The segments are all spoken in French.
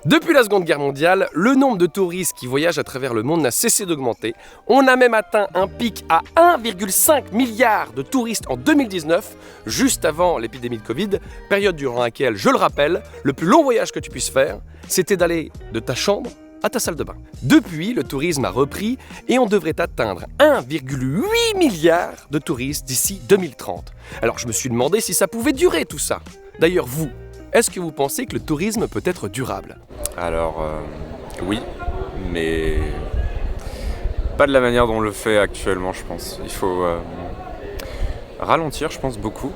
Depuis la Seconde Guerre mondiale, le nombre de touristes qui voyagent à travers le monde n'a cessé d'augmenter. On a même atteint un pic à 1,5 milliard de touristes en 2019, juste avant l'épidémie de Covid, période durant laquelle, je le rappelle, le plus long voyage que tu puisses faire, c'était d'aller de ta chambre à ta salle de bain. Depuis, le tourisme a repris et on devrait atteindre 1,8 milliard de touristes d'ici 2030. Alors je me suis demandé si ça pouvait durer tout ça. D'ailleurs vous, est-ce que vous pensez que le tourisme peut être durable ? Alors, oui, mais pas de la manière dont on le fait actuellement, je pense. Il faut ralentir, je pense, beaucoup.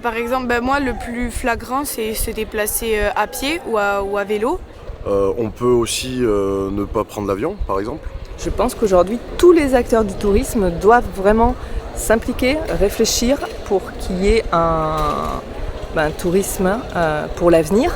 Par exemple, moi, le plus flagrant, c'est se déplacer à pied ou à vélo. On peut aussi ne pas prendre l'avion, par exemple. Je pense qu'aujourd'hui, tous les acteurs du tourisme doivent vraiment s'impliquer, réfléchir pour qu'il y ait un tourisme pour l'avenir.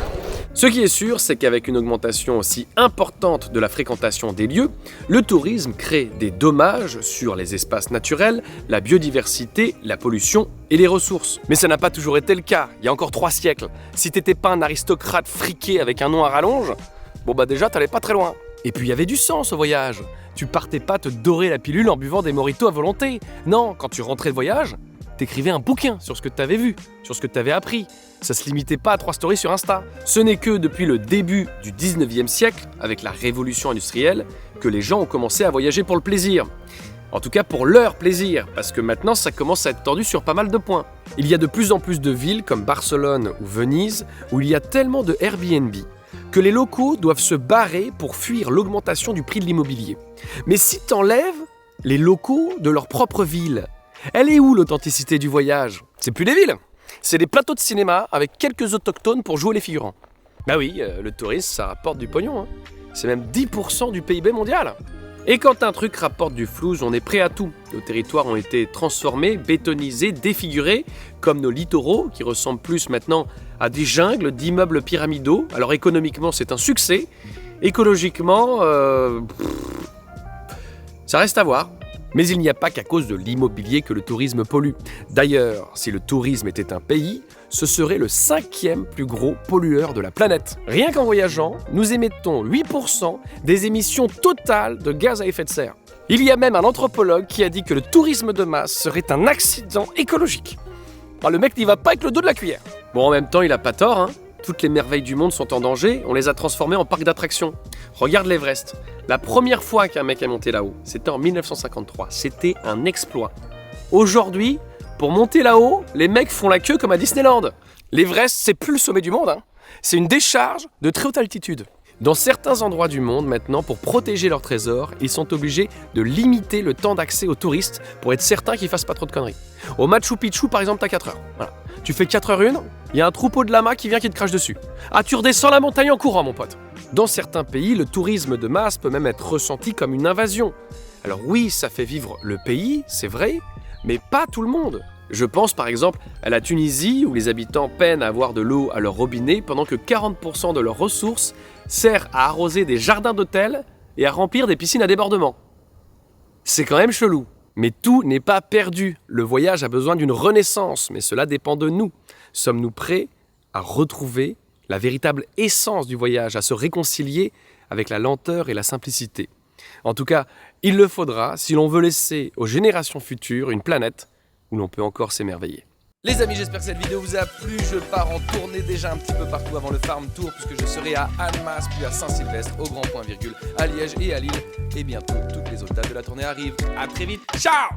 Ce qui est sûr, c'est qu'avec une augmentation aussi importante de la fréquentation des lieux, le tourisme crée des dommages sur les espaces naturels, la biodiversité, la pollution et les ressources. Mais ça n'a pas toujours été le cas, il y a encore 3 siècles. Si t'étais pas un aristocrate friqué avec un nom à rallonge, déjà t'allais pas très loin. Et puis il y avait du sens au voyage. Tu partais pas te dorer la pilule en buvant des mojitos à volonté. Non, quand tu rentrais de voyage, t'écrivais un bouquin sur ce que t'avais vu, sur ce que t'avais appris. Ça se limitait pas à 3 stories sur Insta. Ce n'est que depuis le début du 19e siècle, avec la révolution industrielle, que les gens ont commencé à voyager pour le plaisir. En tout cas pour leur plaisir, parce que maintenant ça commence à être tendu sur pas mal de points. Il y a de plus en plus de villes comme Barcelone ou Venise, où il y a tellement de Airbnb, que les locaux doivent se barrer pour fuir l'augmentation du prix de l'immobilier. Mais si t'enlèves les locaux de leur propre ville, elle est où l'authenticité du voyage ? C'est plus des villes, c'est des plateaux de cinéma avec quelques autochtones pour jouer les figurants. Bah oui, le tourisme ça rapporte du pognon, hein. C'est même 10% du PIB mondial. Et quand un truc rapporte du flouze, on est prêt à tout. Nos territoires ont été transformés, bétonisés, défigurés, comme nos littoraux, qui ressemblent plus maintenant à des jungles d'immeubles pyramidaux. Alors économiquement, c'est un succès. Écologiquement, ça reste à voir. Mais il n'y a pas qu'à cause de l'immobilier que le tourisme pollue. D'ailleurs, si le tourisme était un pays, ce serait le 5e plus gros pollueur de la planète. Rien qu'en voyageant, nous émettons 8% des émissions totales de gaz à effet de serre. Il y a même un anthropologue qui a dit que le tourisme de masse serait un accident écologique. Alors, le mec n'y va pas avec le dos de la cuillère. En même temps, il a pas tort, hein. Toutes les merveilles du monde sont en danger, on les a transformées en parc d'attractions. Regarde l'Everest. La première fois qu'un mec est monté là-haut, c'était en 1953. C'était un exploit. Aujourd'hui, pour monter là-haut, les mecs font la queue comme à Disneyland. L'Everest, c'est plus le sommet du monde, hein. C'est une décharge de très haute altitude. Dans certains endroits du monde, maintenant, pour protéger leurs trésors, ils sont obligés de limiter le temps d'accès aux touristes pour être certains qu'ils fassent pas trop de conneries. Au Machu Picchu, par exemple, t'as 4 heures. Voilà. Tu fais 4h01, il y a un troupeau de lamas qui vient qui te crache dessus. Ah, tu redescends la montagne en courant, mon pote. Dans certains pays, le tourisme de masse peut même être ressenti comme une invasion. Alors oui, ça fait vivre le pays, c'est vrai, mais pas tout le monde. Je pense par exemple à la Tunisie où les habitants peinent à avoir de l'eau à leur robinet pendant que 40% de leurs ressources sert à arroser des jardins d'hôtels et à remplir des piscines à débordement. C'est quand même chelou. Mais tout n'est pas perdu. Le voyage a besoin d'une renaissance, mais cela dépend de nous. Sommes-nous prêts à retrouver la véritable essence du voyage, à se réconcilier avec la lenteur et la simplicité ? En tout cas, il le faudra si l'on veut laisser aux générations futures une planète où l'on peut encore s'émerveiller. Les amis, j'espère que cette vidéo vous a plu. Je pars en tournée déjà un petit peu partout avant le Farm Tour, puisque je serai à Annemasse, puis à Saint-Sylvestre, au Grand Point Virgule, à Liège et à Lille. Et bientôt, toutes les autres dates de la tournée arrivent. À très vite, ciao!